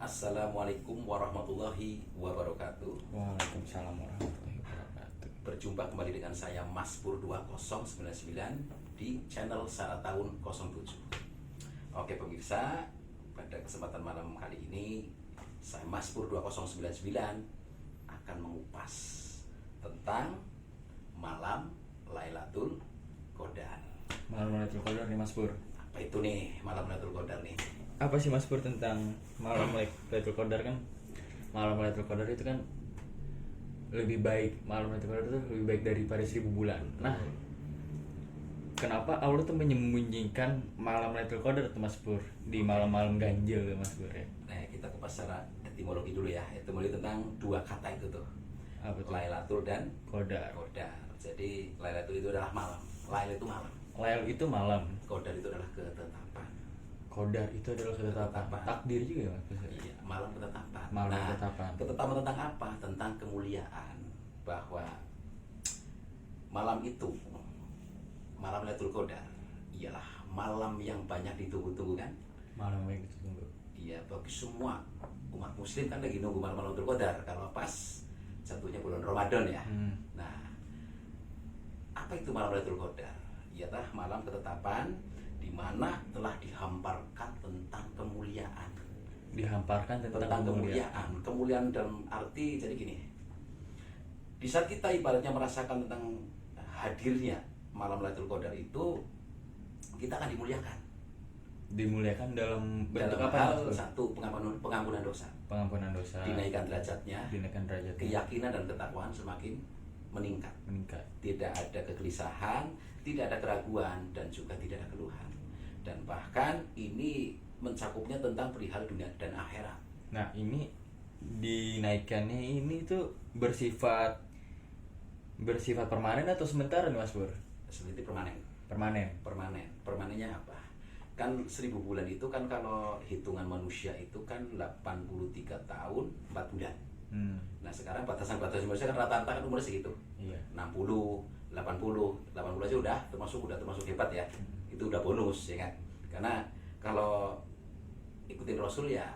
Assalamualaikum warahmatullahi wabarakatuh. Waalaikumsalam warahmatullahi wabarakatuh. Berjumpa kembali dengan saya Mas Pur 2099 di channel Saat Tahun 07. Oke pemirsa, pada kesempatan malam kali ini saya Mas Pur 2099 akan mengupas tentang malam Lailatul Qadar. Malam Lailatul Qadar nih Mas Pur. Apa itu nih malam Lailatul Qadar nih? Apa sih Mas Pur tentang malam Lailatul Qadar kan? Malam Lailatul Qadar itu kan lebih baik, malam Lailatul Qadar itu lebih baik daripada 1000 bulan. Nah, kenapa Allah tuh menyembunyikan malam Lailatul Qadar tuh Mas Pur di malam-malam ganjil ya Mas Pur ya? Nah, kita kupas secara etimologi dulu ya. Etimologi tentang dua kata itu tuh. Apa tuh? Lailatul dan Qadar. Qadar. Jadi Lailatul itu adalah malam. Lail itu malam. Lail itu malam. Qadar itu adalah ketetapan. Qadar itu adalah ketetapan. Ketetapan. Takdir juga ya Mas Pur. Iya, malam ketetapan. Malam Nah, ketetapan. ketetapan tentang apa? Tentang kemuliaan. Bahwa malam itu, malam Lailatul Qadar, ialah malam yang banyak ditunggu-tunggu kan? Malam yang kita tunggu. Iya, bagi semua umat muslim kan lagi nunggu malam Lailatul Qadar kalau pas jatuhnya bulan Ramadan ya. Nah, apa itu malam Lailatul Qadar? Ialah malam ketetapan di mana telah dihamparkan tentang kemuliaan. Dihamparkan tentang kemuliaan. Kemuliaan dalam arti jadi gini. Di saat kita ibaratnya merasakan tentang hadirnya malam Lailatul Qadar itu, kita akan dimuliakan. Dimuliakan dalam bentuk Dalam apa hal Mas Pur? satu, pengampunan dosa, Pengampunan dosa, dinaikkan derajatnya, dinaikkan derajat, keyakinan dan ketakwaan semakin meningkat. meningkat. Tidak ada kegelisahan, tidak ada keraguan, dan juga tidak ada keluhan. Dan bahkan ini mencakupnya tentang perihal dunia dan akhirat. Nah ini dinaikannya ini tuh bersifat permanen atau sementara nih Mas Pur? Seperti permanen. Permanen. Permanennya apa? Kan 1000 bulan itu kan kalau hitungan manusia itu kan 83 tahun 4 bulan. Nah sekarang batasan-batasan manusia kan rata-rata kan umurnya segitu. Iya. 60, 80 aja udah termasuk hebat ya. Itu udah bonus ya kan. Karena kalau ikutin Rasul ya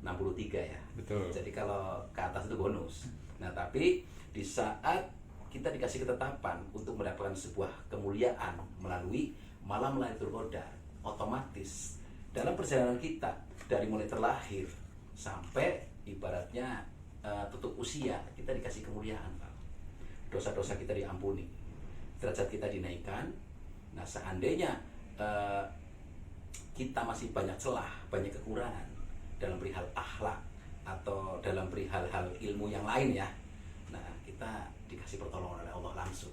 63 ya. Betul. Jadi kalau ke atas itu bonus. Nah, tapi di saat kita dikasih ketetapan untuk mendapatkan sebuah kemuliaan melalui malam Lailatul Qadar, otomatis dalam perjalanan kita dari mulai terlahir sampai ibaratnya tutup usia, kita dikasih kemuliaan, Pak. Dosa-dosa kita diampuni, derajat kita dinaikkan. Nah, seandainya kita masih banyak celah, banyak kekurangan dalam perihal akhlak atau dalam perihal hal ilmu yang lain ya, nah kita dikasih pertolongan oleh Allah langsung.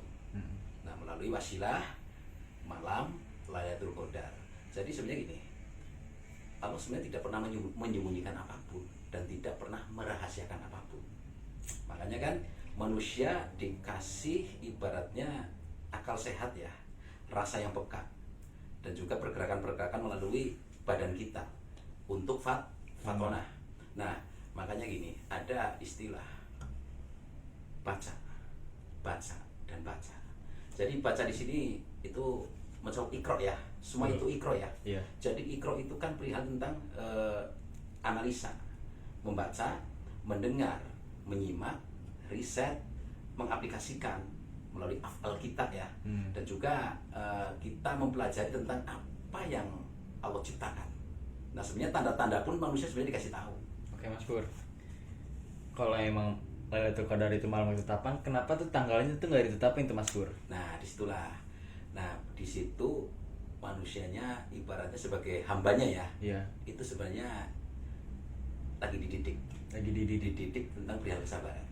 Nah, melalui wasilah malam Lailatul Qadar. Jadi sebenarnya gini, Allah sebenarnya tidak pernah menyembunyikan apapun dan tidak pernah merahasiakan apapun. Makanya kan manusia dikasih ibaratnya akal sehat ya, rasa yang peka, dan juga pergerakan-pergerakan melalui badan kita untuk fatonah. Nah, makanya gini, ada istilah baca, dan baca. Jadi baca di sini itu mencakup ikro ya, semua itu ikro ya. Iya. Jadi ikro itu kan perihal tentang analisa, membaca, mendengar, menyimak, riset, mengaplikasikan melalui afal kita ya, dan juga kita mempelajari tentang apa yang Allah ciptakan. Nah sebenarnya tanda-tanda pun manusia sebenarnya dikasih tahu. Oke Mas Pur. Kalau emang Lailatul Qadar itu malam ketetapan, kenapa tuh tanggalnya tuh nggak ditetapin tuh Mas Pur? Nah disitulah, di situ manusianya ibaratnya sebagai hambanya ya, Iya. itu sebenarnya lagi dididik tentang perihal kesabaran.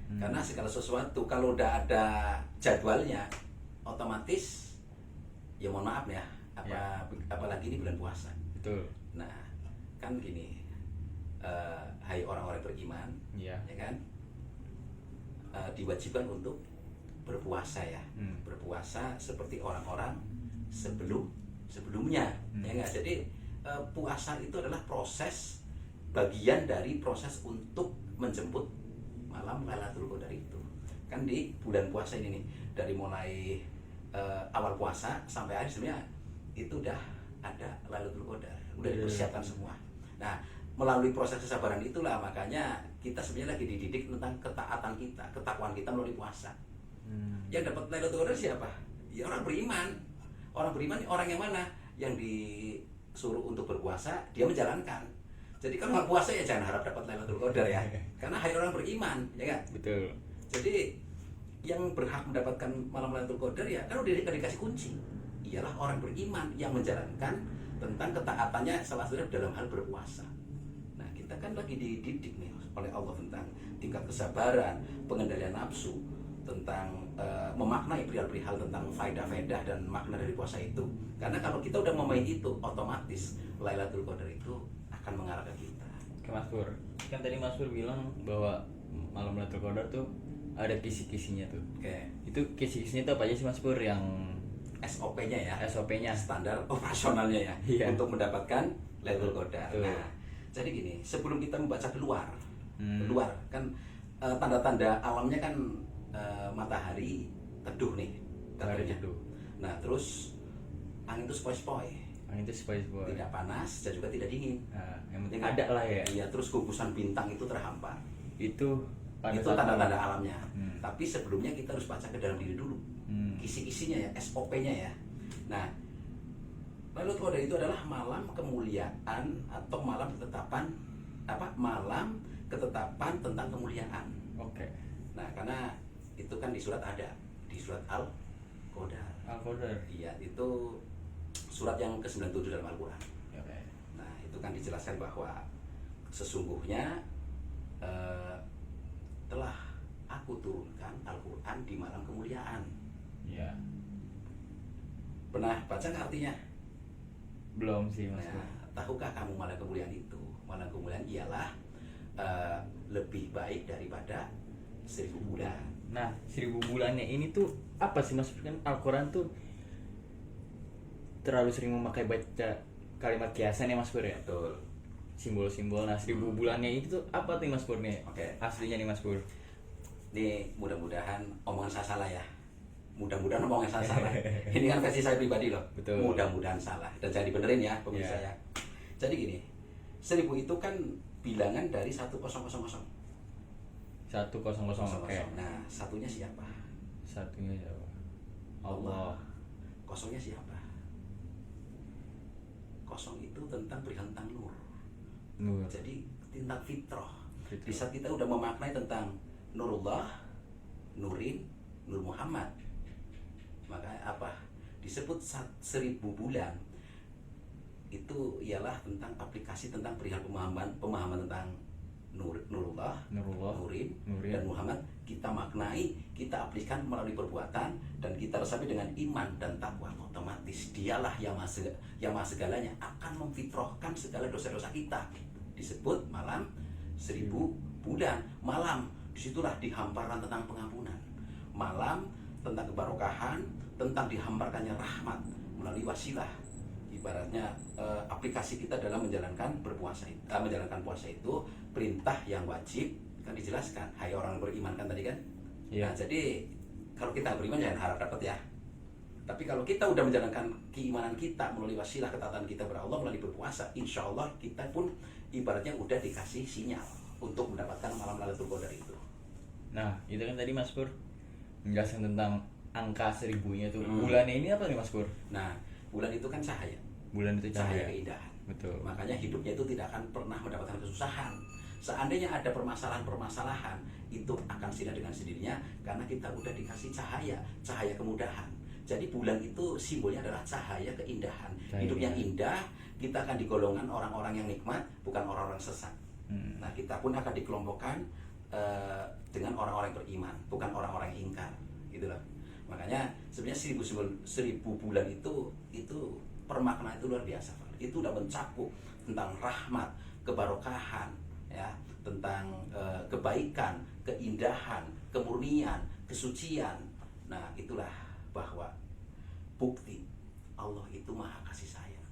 Karena segala sesuatu kalau udah ada jadwalnya, otomatis ya mohon maaf ya, apalagi ini bulan puasa. Betul. Nah kan gini, hai orang-orang beriman, Iya. ya kan, diwajibkan untuk berpuasa ya, berpuasa seperti orang-orang sebelumnya, ya nggak. Jadi puasa itu adalah proses, bagian dari proses untuk menjemput malam Lailatul Qadar itu. Kan di bulan puasa ini nih, dari mulai awal puasa sampai akhir sebenarnya itu udah ada Lailatul Qadar, udah dipersiapkan semua. Nah, melalui proses kesabaran itulah makanya kita sebenarnya lagi dididik tentang ketaatan kita, ketakwaan kita melalui puasa. Yang dapat Lailatul Qadar siapa? Ya orang beriman. Orang beriman orang yang mana? Yang disuruh untuk berpuasa, dia menjalankan. Jadi kalau nggak puasa ya jangan harap dapat Lailatul Qadar ya. Karena hari orang beriman, ya kan? Betul. Jadi yang berhak mendapatkan malam Lailatul Qadar ya kan udah dikasih kunci. Ialah orang beriman yang menjalankan tentang ketaatannya salah satunya dalam hal berpuasa. Nah, kita kan lagi dididik nih oleh Allah tentang tingkat kesabaran, pengendalian nafsu, tentang memaknai perihal-perihal tentang faedah-faedah dan makna dari puasa itu. Karena kalau kita udah memain itu, otomatis Lailatul Qadar itu akan mengarah ke kita. Oke Mas Pur, kan tadi Mas Pur bilang bahwa malam Lailatul Qadar tuh ada kisi-kisinya tuh. Oke. Itu kisi-kisinya tuh apa aja sih Mas Pur yang SOP-nya ya. SOP-nya? Standar operasionalnya ya. Iya. Untuk mendapatkan Lailatul Qadar. Betul. Nah, jadi gini, sebelum kita membaca keluar kan tanda-tanda alamnya kan matahari teduh nih. Matahari tandanya. teduh. Nah, terus angin itu sepoi-sepoi. Angin itu spice boy. Tidak panas dan juga tidak dingin. Nah, yang penting Ya kan? ada lah ya. Iya, terus gugusan bintang itu terhampar. Itu pada Itu saat tanda-tanda malam. alamnya. Tapi sebelumnya kita harus baca ke dalam diri dulu. Kisi-kisinya ya, SOP-nya ya. Nah, Lailatul Qadar itu adalah malam kemuliaan atau malam ketetapan malam ketetapan tentang kemuliaan. Oke. Nah, karena itu kan di surat ada, di surat Al-Qadar. Al-Qadar. Iya, itu surat yang ke-97 dalam Al-Qur'an. Oke. Nah, itu kan dijelaskan bahwa sesungguhnya telah aku turunkan Al-Qur'an di malam kemuliaan. Iya. Pernah baca nggak artinya? Belum sih Mas Pur. Nah, tahukah kamu malam kemuliaan itu? Malam kemuliaan ialah lebih baik daripada 1000 bulan. Nah, 1000 bulannya ini tuh apa sih Mas Pur? Kan Al-Quran tuh terlalu sering memakai baca kalimat kiasan ya Mas Pur ya? Betul. Simbol-simbol. Nah, 1000 bulannya itu tuh apa tuh Mas Pur nih? Oke. Aslinya nih Mas Pur. Ini mudah-mudahan omongan saya salah ya. Mudah-mudahan omongan saya salah. Ini kan versi saya pribadi loh. Betul. Mudah-mudahan salah. Dan jangan dibenerin ya pemirsa Iya. ya. Jadi gini, 1000 itu kan bilangan dari 1000. 1000. Oke. Nah, satunya siapa? Satunya siapa? Allah. Kosongnya siapa? Kosong itu tentang perihal tentang nur. Nur. Jadi tentang fitrah. Fitrah. Di saat kita udah memaknai tentang Nurullah, Nurin, Nur Muhammad, maka apa? Disebut 1000 bulan. Itu ialah tentang aplikasi tentang perihal pemahaman tentang Nurullah, Nurin, dan Muhammad. Kita maknai, kita aplikasikan melalui perbuatan, dan kita resapi dengan iman dan takwa. Otomatis dialah yang maha segalanya akan memfitrahkan segala dosa-dosa kita. Disebut malam 1000 bulan. Malam disitulah dihamparkan tentang pengampunan. Malam tentang kebarokahan, tentang dihamparkannya rahmat melalui wasilah. Ibaratnya aplikasi kita dalam menjalankan menjalankan puasa itu perintah yang wajib kan dijelaskan. Hai orang beriman kan tadi kan. Iya. Nah, jadi kalau kita beriman jangan harap dapat ya. Tapi kalau kita udah menjalankan keimanan kita melalui wasilah ketaatan kita kepada Allah melalui berpuasa, insya Allah kita pun ibaratnya udah dikasih sinyal untuk mendapatkan malam Lailatul Qadar itu. Nah, itu kan tadi Mas Pur menjelaskan tentang angka 1000-nya tuh. Bulannya ini apa nih Mas Pur? Nah, bulan itu kan cahaya. Bulan itu cahaya. Keindahan. Betul. Makanya hidupnya itu tidak akan pernah mendapatkan kesusahan. Seandainya ada permasalahan-permasalahan, itu akan sirna dengan sendirinya karena kita udah dikasih cahaya kemudahan. Jadi bulan itu simbolnya adalah cahaya keindahan. Hidup yang indah, kita akan digolongan orang-orang yang nikmat, bukan orang-orang sesat. Nah, kita pun akan dikelompokkan dengan orang-orang yang beriman, bukan orang-orang yang ingkar, gitu loh. Makanya sebenarnya 1000 bulan itu permaknaan itu luar biasa. Itu udah mencakup tentang rahmat, kebarokahan, ya, tentang kebaikan, keindahan, kemurnian, kesucian. Nah, itulah bahwa bukti Allah itu maha kasih sayang,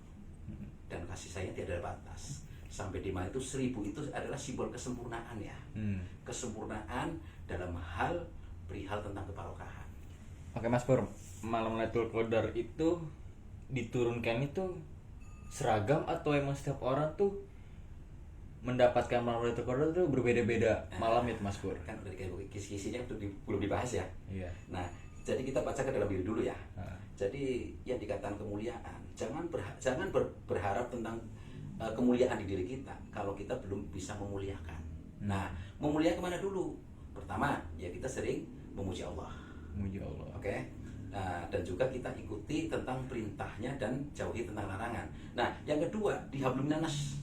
dan kasih sayang tidak ada batas. Sampai di mana itu 1000 itu adalah simbol kesempurnaan ya. Kesempurnaan dalam hal perihal tentang kebarokahan. Oke Mas Pur, malam Lailatul Qadar itu diturunkan itu seragam atau emang setiap orang tuh mendapatkan malam Lailatul Qadar itu berbeda-beda malam itu Mas Pur. Kan udah kayak kisi-kisinya belum dibahas ya. Iya. Nah, jadi kita baca ke dalam diri dulu ya. Heeh. Jadi yang dikatakan kemuliaan, jangan berharap tentang kemuliaan di diri kita kalau kita belum bisa memuliakan. Nah, memuliakan kemana dulu? Pertama, ya kita sering memuji Allah. Memuji Allah. Oke. Nah, dan juga kita ikuti tentang perintahnya dan jauhi tentang larangan. Nah, yang kedua di hablum nanas.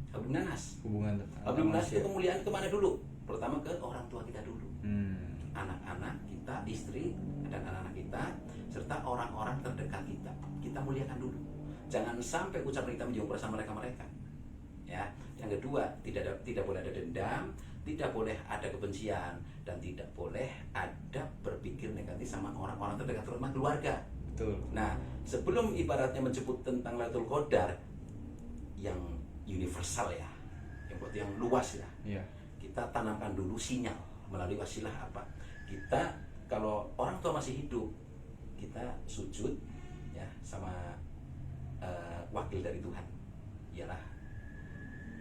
Hablum nanas. Hubungan Hablum nanas itu kemuliaan kemana dulu? Pertama ke orang tua kita dulu. Hmm. Anak-anak kita, istri dan anak-anak kita, serta orang-orang terdekat kita. Kita muliakan dulu. Jangan sampai ucapan kita menyinggung perasaan mereka. Ya. Yang kedua, tidak boleh ada dendam, tidak boleh ada kebencian, dan tidak boleh ada berpikir negatif sama orang-orang terdekat, terutama keluarga. Betul. Nah, sebelum ibaratnya menyebut tentang Lailatul Qadar yang universal ya, yang luas ya, Iya. kita tanamkan dulu sinyal melalui wasilah apa? Kita kalau orang tua masih hidup, kita sujud ya sama wakil dari Tuhan, ialah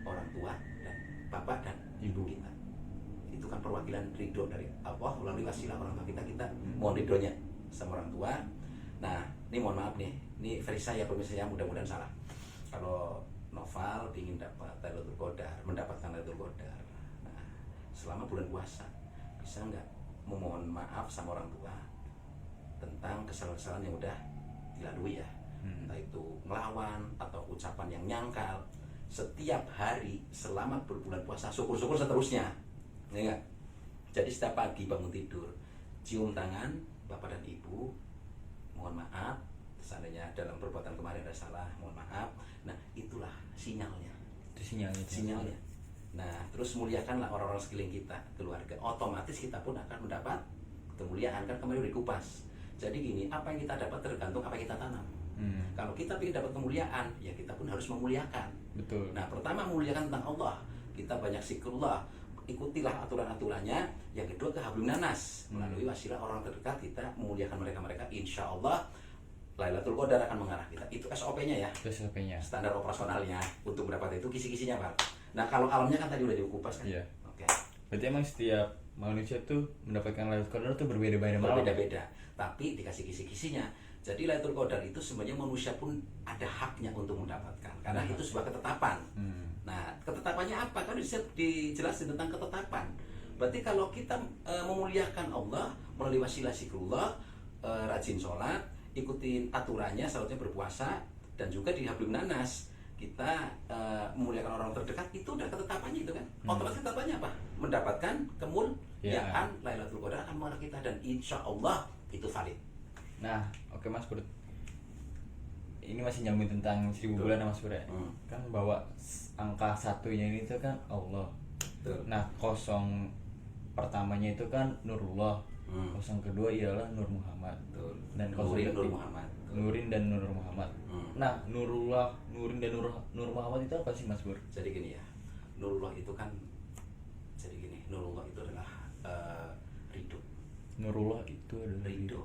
orang tua dan bapak dan ibu kita. Itu kan perwakilan ridho dari Allah melalui wasilah orang tua kita mohon ridhonya sama orang tua. Nah, ini mohon maaf nih, ini versi saya, kalau misalnya mudah-mudahan salah. Kalau Noval ingin dapat Lailatul Qadar, mendapatkan Lailatul Qadar, nah, selama bulan puasa bisa nggak memohon maaf sama orang tua tentang kesalahan-kesalahan yang udah dilalui ya, entah itu ngelawan atau ucapan yang nyangkal. Setiap hari selama berbulan puasa, syukur-syukur seterusnya, ya enggak? Jadi setiap pagi bangun tidur, cium tangan bapak dan ibu, mohon maaf seandainya dalam perbuatan kemarin ada salah, mohon maaf. Nah, itulah sinyalnya. Itu sinyalnya. Sinyalnya. Nah, terus muliakanlah orang-orang sekeliling kita, keluarga. Otomatis kita pun akan mendapat kemuliaan, kan kemarin udah dikupas. Jadi gini, apa yang kita dapat tergantung apa yang kita tanam. Kalau kita ingin dapat kemuliaan, ya kita pun harus memuliakan. Betul. Nah, pertama memuliakan tentang Allah. Kita banyak zikrullah, ikutilah aturan-aturannya. Yang kedua ke hablum nanas, melalui wasilah orang terdekat kita memuliakan mereka. Insya Allah Lailatul Qadar akan mengarah kita. Itu SOP-nya ya. SOP-nya. Standar operasionalnya untuk mendapat itu, kisi-kisinya Pak. Nah, kalau alamnya kan tadi udah dikupas kan. Iya. Oke. Berarti emang setiap manusia tuh mendapatkan Lailatul Qadar tuh berbeda-beda malam. Berbeda-beda, tapi dikasih kisi-kisinya. Jadi Lailatul Qadar itu sebenarnya manusia pun ada haknya untuk mendapatkan, karena itu sebuah ketetapan. Nah, ketetapannya apa? Kan dijelasin tentang ketetapan. Berarti kalau kita memuliakan Allah melalui wasilah zikrullah, rajin sholat, ikutin aturannya, seharusnya berpuasa, dan juga di hablum nanas kita memuliakan orang terdekat, itu udah ketetapannya itu kan. Otomatis ketetapannya apa? Mendapatkan kemuliaan. Lailatul Qadar akan mengarah kita, dan insya Allah itu valid. Nah, oke Mas Pur. Ini masih nyambung tentang 1000 bulan Mas Pur ya. Kan bahwa angka satunya ini tuh kan Allah. Betul. Nah, kosong pertamanya itu kan Nurullah. Kosong kedua ialah Nur Muhammad. Betul. Dan kosong Nurin ketiga Nur Muhammad. Nurin dan Nur Muhammad. Nah, Nurullah, Nurin dan Nur Muhammad itu apa sih Mas Pur? Jadi gini ya, Nurullah itu kan, jadi gini, Nurullah itu adalah ridho. Nurullah itu adalah Ridho,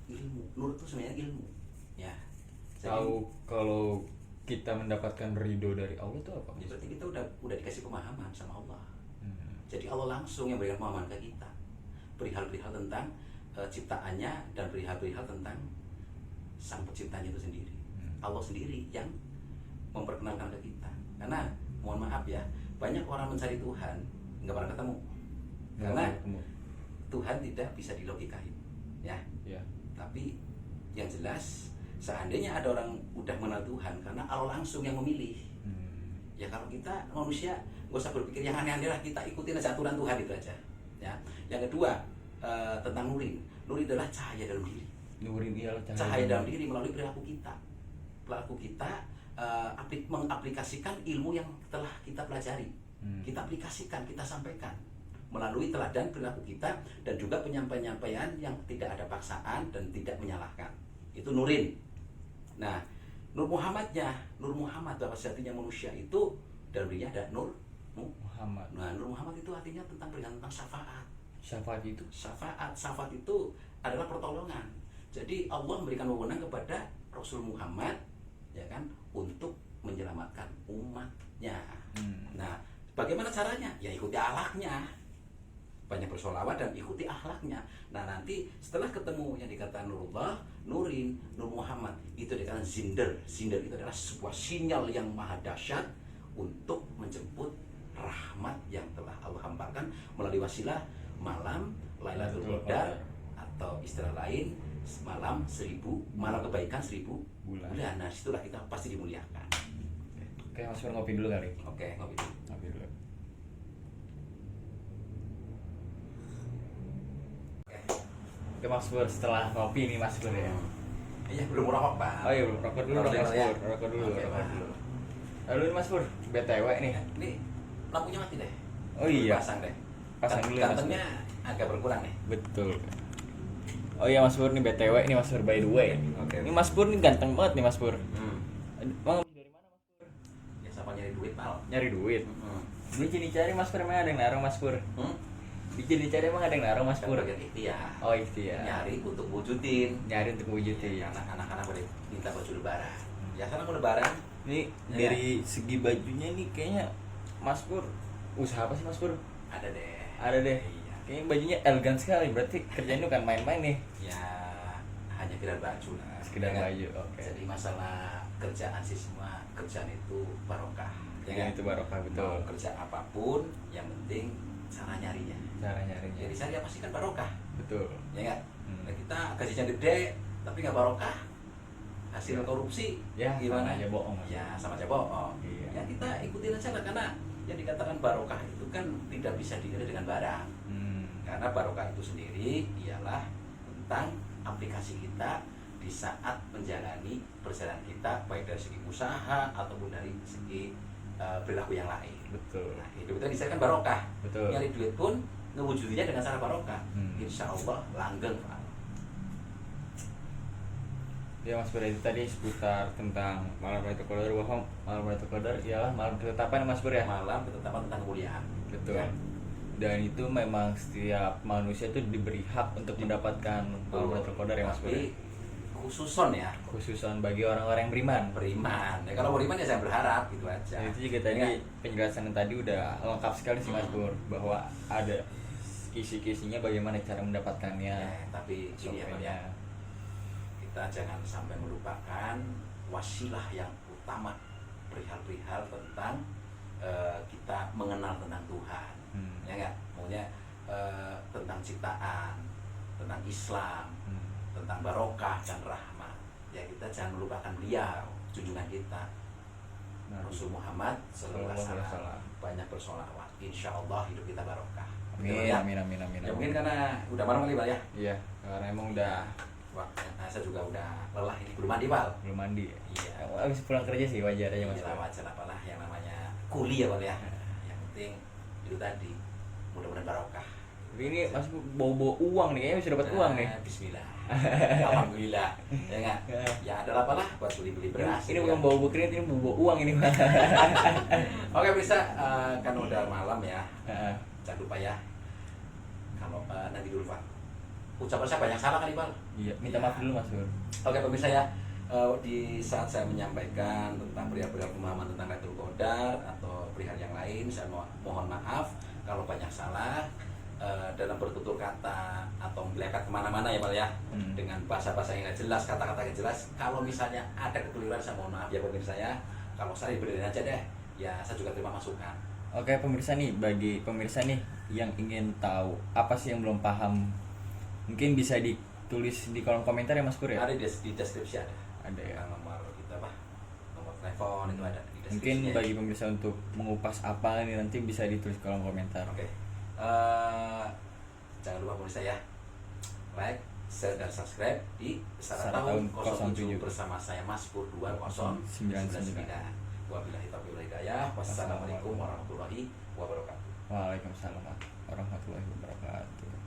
ilmu. Nur itu sebenarnya ilmu, ya. Jadi, tahu kalau kita mendapatkan ridho dari Allah itu apa? ya berarti kita udah dikasih pemahaman sama Allah. Jadi Allah langsung yang berikan pemahaman ke kita, perihal-perihal tentang ciptaannya dan perihal-perihal tentang sang penciptanya itu sendiri. Allah sendiri yang memperkenalkan ke kita. Karena mohon maaf ya, banyak orang mencari Tuhan nggak pernah ketemu. Karena Tuhan tidak bisa dilogikain, ya. Tapi yang jelas, seandainya ada orang udah mengenal Tuhan, karena Allah langsung yang memilih. Ya kalau kita manusia nggak usah berpikir yang aneh-aneh lah, kita ikutin aja aturan Tuhan itu aja. Ya. Yang kedua tentang Nurin. Nurin adalah cahaya dalam diri. Nurin ialah Cahaya dalam diri melalui perilaku kita. Perilaku kita mengaplikasikan ilmu yang telah kita pelajari. Kita aplikasikan, kita sampaikan melalui teladan perilaku kita, dan juga penyampaian yang tidak ada paksaan dan tidak menyalahkan. Itu Nurin. Nah, Nur Muhammadnya, Nur Muhammad bahwa sejatinya manusia itu dalam dirinya ada Nur Muhammad. Nah, Nur Muhammad itu artinya tentang tentang syafaat. Syafaat itu? Syafaat itu adalah pertolongan. Jadi Allah memberikan wewenang kepada Rasul Muhammad, ya kan, untuk menyelamatkan umat Nah, bagaimana caranya? Ya ikuti akhlaknya. Banyak bersolawat dan ikuti akhlaknya. Nah, nanti setelah ketemu yang dikatakan Nurullah, Nurin, Nur Muhammad, itu dikatakan zinder. Zinder itu adalah sebuah sinyal yang maha dahsyat untuk menjemput rahmat yang telah Allah hamparkan melalui wasilah malam Lailatul Qadar, atau istilah lain malam kebaikan 1000 bulan. Nah, situlah kita pasti dimuliakan. Oke, Mas Pur ngopi dulu kali. Oke, ngopi dulu. Ngopi dulu. Oke Mas Pur, setelah ngopi nih Mas Pur ya. Iya, belum rokok, Pak. Oh iya, rokok dulu dong Mas Pur. Rokok dulu. Oke, Rokok Pak. dulu. Lalu nih Mas Pur, BTW nih. Ini lampunya mati deh. Oh iya. Pasang deh. Pasang dulu ya, Mas Pur. Gantengnya agak berkurang nih. Betul. Oh iya Mas Pur nih BTW ini Mas Pur, by the way. Oke. Ini Mas Pur nih ganteng banget nih Mas Pur. Bang dari mana Mas Pur? Ya siapa nyari duit, Pal? Nyari duit. Ini cari Mas Pur, emang ada yang narong Mas Pur. Dicari emang ada yang narong Mas Pur. Bagian ikhtiar. Oh ikhtiar. Nyari untuk wujudin. Nyari untuk wujudin. Ya, anak-anak boleh minta baju lebaran. Ya sana mau lebaran. Ini Ya. dari segi bajunya nih kayaknya Mas Pur usaha apa sih Mas Pur? Ada deh. Ada deh. Iya. Kayaknya bajunya elegan sekali. Berarti kerjanya bukan main-main nih. Ya hanya sekedar baju lah. Sekedar Ya kan? baju. Oke. Jadi masalah kerjaan sih, semua kerjaan itu barokah. Kerjaan itu barokah, betul. Mau kerja apapun, yang penting cara nyarinya. Cara nyarinya. Jadi cari apa sih kan barokah, Betul. ya nggak? Nah, kita gajinya gede tapi nggak barokah, hasil korupsi, Ya, gimana? sama aja bohong. Ya sama aja bohong. Iya. Ya kita ikutin aja lah, karena yang dikatakan barokah itu kan tidak bisa dilihat dengan barang. Karena barokah itu sendiri ialah tentang aplikasi kita di saat menjalani perjalanan kita, baik dari segi usaha ataupun dari segi perilaku yang lain. Betul. Nah, hidup kita disediakan barokah. Betul. Nyari duit pun ngewujudinya dengan cara barokah. Insya Allah langgeng, Pak. Ya Mas Pur, itu tadi seputar tentang malam Lailatul Qadar, bahwa malam Lailatul Qadar ialah malam ketetapan Mas Pur ya. Malam ketetapan tentang kemuliaan. Betul. Ya. Dan itu memang setiap manusia itu diberi hak untuk mendapatkan malam Lailatul Qadar ya Mas Pur. Tapi khususon ya, Khususan bagi orang-orang yang beriman. beriman. Ya kalau beriman ya saya berharap gitu aja. Dan itu juga tadi Ya. penjelasan yang tadi udah lengkap sekali sih Mas Pur, bahwa ada kisi-kisinya bagaimana cara mendapatkannya. Ya, tapi ini ya, Pak, ya. Kita jangan sampai melupakan wasilah yang utama, perihal-perihal tentang kita mengenal tentang Tuhan. Ya enggak? Maunya tentang ciptaan, tentang Islam, tentang barokah dan rahmat. Ya kita jangan melupakan beliau, junjungan kita, Rasul Muhammad Sallallahu Alaihi Wasallam. Banyak bersolawat, insya Allah hidup kita barokah. Amin, Ya? amin, amin, amin. Ya mungkin karena udah malam kali, Pak ya. Iya, karena emang udah Saya juga udah lelah ini, belum mandi, Pak. belum mandi. Iya. Habis pulang kerja sih wajar aja Mas. Iya, wajar apalah yang namanya kuliah, Pak ya. Yang penting itu tadi, mudah-mudahan barokah. Tapi ini Mas bawa uang nih, kayaknya bisa dapat uang nih. Bismillah. Alhamdulillah. Ya enggak? Ya ada apalah buat beli-beli beras. Ini gitu bukan kan. bawa kredit, ini bawa uang ini Mas. Oke, bisa kan udah malam ya. Heeh. Jangan lupa ya. Kalau nanti dulu, Pak. Ucapan saya banyak salah kali, Pak. Iya, minta maaf dulu Mas Pur. Oke pemirsa ya, di saat saya menyampaikan tentang perihal-perihal pemahaman tentang Lailatul Qadar atau perihal yang lain, saya mohon maaf kalau banyak salah dalam bertutur kata atau melekat kemana-mana ya Pak ya, dengan bahasa-bahasa yang nggak jelas, kata-kata yang jelas. Kalau misalnya ada kekeliruan, saya mohon maaf ya pemirsa ya. Kalau saya berdiri aja deh, ya saya juga terima masukan. Oke pemirsa nih, bagi pemirsa nih yang ingin tahu apa sih yang belum paham, mungkin bisa ditulis di kolom komentar ya Mas Pur ya. Ada di deskripsi ada. Ada ya. Nomor kita apa? Nomor telepon itu ada di deskripsi. Mungkin bagi pemirsa untuk mengupas apa nih nanti bisa ditulis kolom komentar. Oke. Jangan lupa pemirsa ya, like, share dan subscribe di Saratahun 07 bersama saya Mas Pur 2099. Wabillahi taufiq wal hidayah. Wassalamualaikum warahmatullahi wabarakatuh. Waalaikumsalam warahmatullahi wabarakatuh.